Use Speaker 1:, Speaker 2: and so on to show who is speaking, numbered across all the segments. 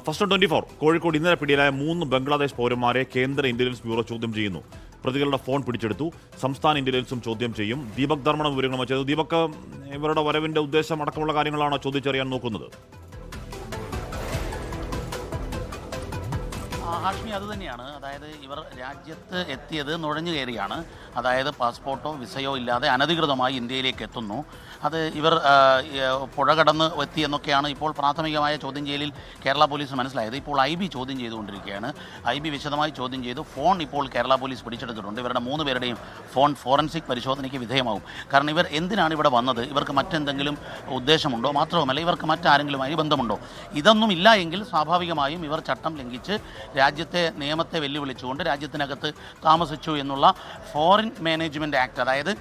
Speaker 1: First 24 Kozhikode ഇന്നലെ പിടിയിലായ 3 ബംഗ്ലാദേശ് പൗരന്മാരെ കേന്ദ്ര ഇന്റലിജൻസ് ബ്യൂറോ ചോദ്യം ചെയ്യുന്നു. പ്രതികളുടെ ഫോൺ പിടിച്ചെടുത്തു. സംസ്ഥാന ഇന്റലിജൻസും ചോദ്യം ചെയ്യും. ദീപക് ധർമ്മണ വിവരങ്ങൾ വെച്ചത്. ദീപക്, ഇവരുടെ വരവിന്റെ ഉദ്ദേശം അടക്കമുള്ള കാര്യങ്ങളാണോ ചോദിച്ചറിയാൻ നോക്കുന്നത്?
Speaker 2: ഹാഷ്മി, അത് തന്നെയാണ്. അതായത് ഇവർ രാജ്യത്ത് എത്തിയത് നുഴഞ്ഞു കയറിയാണ്. അതായത് പാസ്പോർട്ടോ വിസയോ ഇല്ലാതെ അനധികൃതമായി ഇന്ത്യയിലേക്ക് എത്തുന്നു. അത് ഇവർ പുഴ കടന്ന് എത്തി എന്നൊക്കെയാണ് ഇപ്പോൾ പ്രാഥമികമായ ചോദ്യം ചെയ്യലിൽ കേരള പോലീസ് മനസ്സിലായത്. ഇപ്പോൾ IB ചോദ്യം ചെയ്തുകൊണ്ടിരിക്കുകയാണ്. IB വിശദമായി ചോദ്യം ചെയ്തു. ഫോൺ ഇപ്പോൾ കേരള പോലീസ് പിടിച്ചെടുത്തിട്ടുണ്ട്. ഇവരുടെ 3 പേരുടെയും ഫോൺ ഫോറൻസിക് പരിശോധനയ്ക്ക് വിധേയമാവും. കാരണം ഇവർ എന്തിനാണ് ഇവിടെ വന്നത്, ഇവർക്ക് മറ്റെന്തെങ്കിലും ഉദ്ദേശമുണ്ടോ, മാത്രവുമല്ല ഇവർക്ക് മറ്റാരെങ്കിലുമായി ബന്ധമുണ്ടോ, ഇതൊന്നും ഇല്ല എങ്കിൽ സ്വാഭാവികമായും ഇവർ ചട്ടം ലംഘിച്ച് രാജ്യത്തെ നിയമത്തെ വെല്ലുവിളിച്ചുകൊണ്ട് രാജ്യത്തിനകത്ത് താമസിച്ചു എന്നുള്ള ഫോറിൻ മാനേജ്മെൻറ്റ് ആക്ട്, അതായത്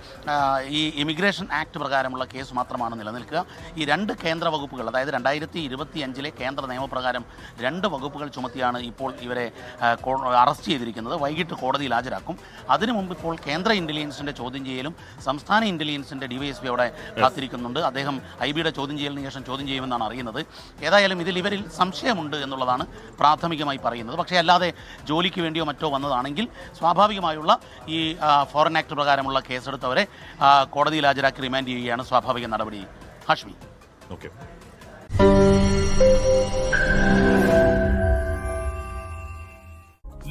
Speaker 2: ഈ ഇമിഗ്രേഷൻ ആക്ട് പ്രകാരമുള്ള കേസ് മാത്രമാണ് നിലനിൽക്കുക. ഈ 2 കേന്ദ്ര വകുപ്പുകൾ, അതായത് 2025 കേന്ദ്ര നിയമപ്രകാരം 2 വകുപ്പുകൾ ചുമത്തിയാണ് ഇപ്പോൾ ഇവരെ അറസ്റ്റ് ചെയ്തിരിക്കുന്നത്. വൈകിട്ട് കോടതിയിൽ ഹാജരാക്കും. അതിനു മുമ്പ് ഇപ്പോൾ കേന്ദ്ര ഇൻ്റലിജൻസിൻ്റെ ചോദ്യം ചെയ്യലും സംസ്ഥാന ഇൻ്റലിജൻസിൻ്റെ DYSP അവിടെ കാത്തിരിക്കുന്നുണ്ട്. അദ്ദേഹം IBയുടെ ചോദ്യം ചെയ്യലിന് ശേഷം ചോദ്യം ചെയ്യുമെന്നാണ് അറിയുന്നത്. ഏതായാലും ഇവരിൽ സംശയമുണ്ട് എന്നുള്ളതാണ് പ്രാഥമികമായി പറയുന്നത്. പക്ഷേ അല്ലാതെ ജോലിക്ക് വേണ്ടിയോ മറ്റോ വന്നതാണെങ്കിൽ സ്വാഭാവികമായുള്ള ഈ ഫോറിൻ ആക്ട് പ്രകാരമുള്ള കേസെടുത്തവരെ കോടതിയിൽ ഹാജരാക്കി റിമാൻഡ് ചെയ്യുകയാണ് സ്വാഭാവിക നടപടി. ഹാഷ്മി.
Speaker 1: ഓക്കെ.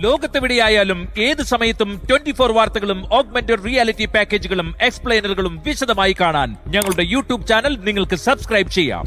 Speaker 3: ലോകത്തെവിടെയായാലും ഏത് സമയത്തും 24 വാർത്തകളും ഓഗ്മെന്റഡ് റിയാലിറ്റി പാക്കേജുകളും എക്സ്പ്ലെയിനറുകളും വിശദമായി കാണാൻ ഞങ്ങളുടെ YouTube ചാനൽ നിങ്ങൾക്ക് സബ്സ്ക്രൈബ് ചെയ്യാം.